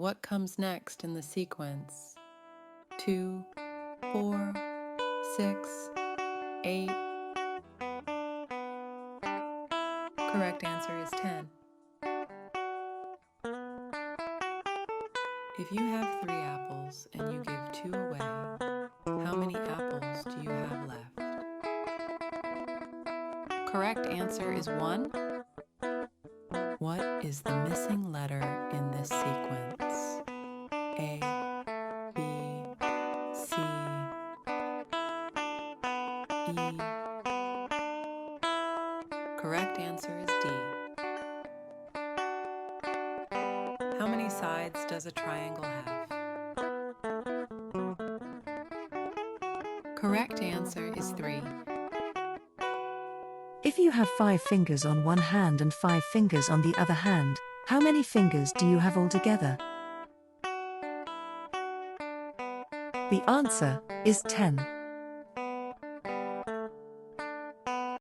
What comes next in the sequence? 2, 4, 6, 8. Correct answer is 10. If you have 3 apples and you give 2 away, how many apples do you have left? Correct answer is 1. What is the missing letter in this sequence? A, B, C, E. Correct answer is D. How many sides does a triangle have? Correct answer is 3. If you have 5 fingers on one hand and 5 fingers on the other hand, how many fingers do you have altogether? The answer is 10.